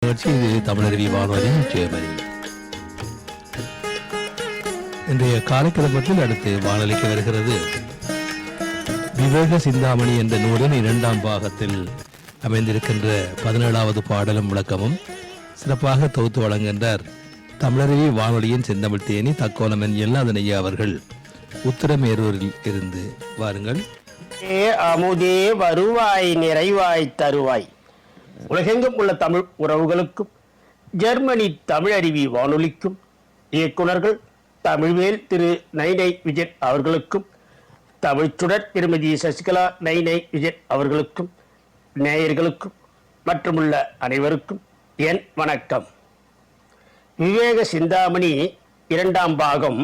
இது தமிழருவி வானொலி ஜெர்மனி. இன்றைய காலைக்கிழமத்தில் அடுத்து வானொலிக்கு வருகிறது விவேக சிந்தாமணி என்ற நூலின் 2ஆம் பாகத்தில் அமைந்திருக்கின்ற 17வது பாடலும் விளக்கமும் சிறப்பாக தொகுத்து வழங்குகின்றார் தமிழருவி வானொலியின் செந்தமிழ் தேனி தக்கோலமன் எல்லாதனையா அவர்கள் உத்திரமேரூரில் இருந்து. வாருங்கள். அமுதே வருவாய் நிறைவாய் தருவாய். உலகெங்கும் உள்ள தமிழ் உறவுகளுக்கும் ஜெர்மனி தமிழருவி வானொலிக்கும் இயக்குநர்கள் தமிழ்வேல் திரு நைனை விஜய் அவர்களுக்கும் தமிழ்ச்சுடர் திருமதி சசிகலா நைனை விஜய் அவர்களுக்கும் நேயர்களுக்கும் மற்றுமுள்ள அனைவருக்கும் என் வணக்கம். விவேக சிந்தாமணி 2ஆம் பாகம்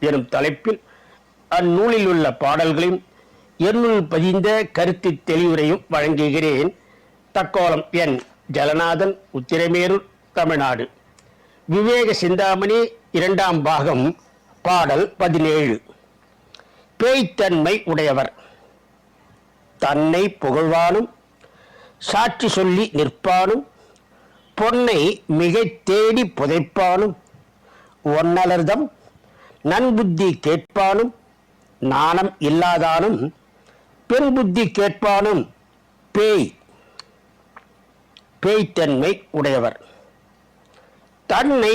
எனும் தலைப்பில் அந்நூலில் உள்ள பாடல்களையும் என்னுள் பதிந்த கருத்து தெளிவுரையும் வழங்குகிறேன். தக்கோலம் என் ஜலநாதன், உத்திரமேரூர், தமிழ்நாடு. விவேக சிந்தாமணி 2ஆம் பாகம், பாடல் 17. பேய்த்தன்மை உடையவர். தன்னை புகழ்வானும் சாட்சி சொல்லி நிற்பானும் பொன்னை மிகை தேடி புதைப்பானும் ஒன்னலர்தம் நன்புத்தி கேட்பானும் நாணம் இல்லாதானும் பெண் புத்தி கேட்பானும் பேய்த்தன்மை உடையவர். தன்னை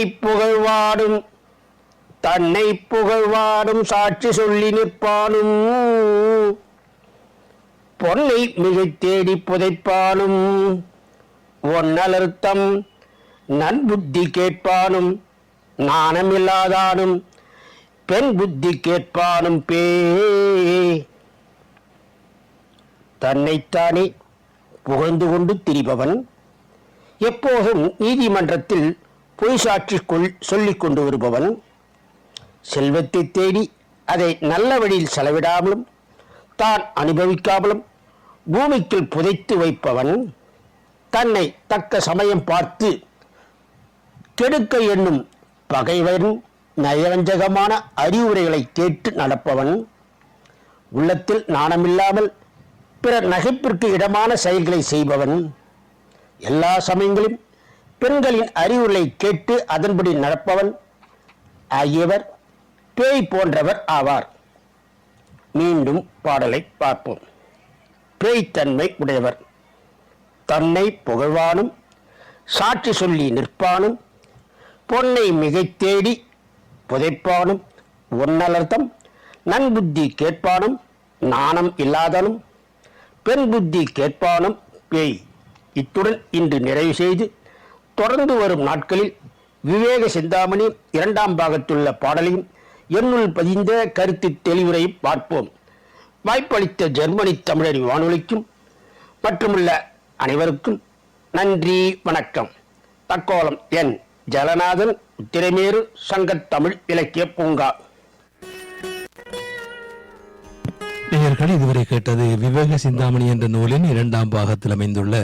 புகழ்வாடும் சாட்சி சொல்லி நிற்பானும் பொன்னை மிகை தேடி புதைப்பானும் ஒன்னலர்த்தம் நன்புத்தி கேட்பானும் நாணமில்லாதானும் பெண் புத்தி கேட்பானும் தன்னைத்தானே புகழ்ந்து கொண்டு திரிபவன், எப்போதும் நீதிமன்றத்தில் பொய் சாட்சி சொல்லிக் கொண்டு வருபவன், செல்வத்தை தேடி அதை நல்ல வழியில் செலவிடாமலும் தான் அனுபவிக்காமலும் பூமிக்குள் புதைத்து வைப்பவன், தன்னை தக்க சமயம் பார்த்து கெடுக்க எண்ணும் பகைவரின் நயவஞ்சகமான அறிவுரைகளை கேட்டு நடப்பவன், உள்ளத்தில் நாணமில்லாமல் பிறர் நகைப்பிற்கு இடமான செயல்களை செய்பவன், எல்லா சமயங்களிலும் பெண்களின் அறிவுரை கேட்டு அதன்படி நடப்பவன் ஆகியவர் பேய் போன்றவர் ஆவார். மீண்டும் பாடலை பார்ப்போம். பேய்த்தன்மை உடையவர். தன்னை புகழ்வானும் சாட்சி சொல்லி நிற்பானும் பொன்னை மிகை தேடி புதைப்பானும் ஒன்னலர்த்தம் நன்புத்தி கேட்பானும் நாணம் இல்லாதனும் பெண் புத்தி கேட்பானும் பேய். இத்துடன் இன்று நிறைவு செய்து தொடர்ந்து வரும் நாட்களில் விவேக சிந்தாமணி 2ஆம் பாகத்துள்ள பாடலையும் என்னுள் பதிந்த கருத்து தெளிவுரையும் பார்ப்போம். வாய்ப்பளித்த ஜெர்மனி தமிழறி வானொலிக்கும் மற்றுமுள்ள அனைவருக்கும் நன்றி, வணக்கம். தக்கோலம் என் ஜலநாதன், உத்திரமேரு, சங்கத் தமிழ் இலக்கிய பூங்கா. நேயர்கள் இதுவரை கேட்டது விவேக சிந்தாமணி என்ற நூலின் 2ஆம் பாகத்தில் அமைந்துள்ள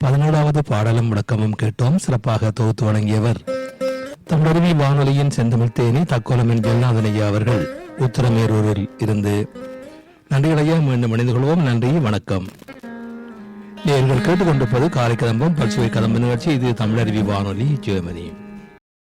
17வது பாடலும் விளக்கமும் கேட்டோம். சிறப்பாக தொகுத்து வழங்கியவர் தமிழருவி வானொலியின் செந்தமிழ் தேனி தக்கோலமன் ஜெல்லாதனையா அவர்கள் உத்திரமேரூரில் இருந்து. நன்றிகளையா மீண்டும் இணைந்து கொள்வோம். நன்றி, வணக்கம். நேயர்கள் கேட்டுக்கொண்டிருப்பது காலை கதம்பம் பல்சுவை கதம்ப நிகழ்ச்சி. இது தமிழருவி வானொலி ஜெர்மனி.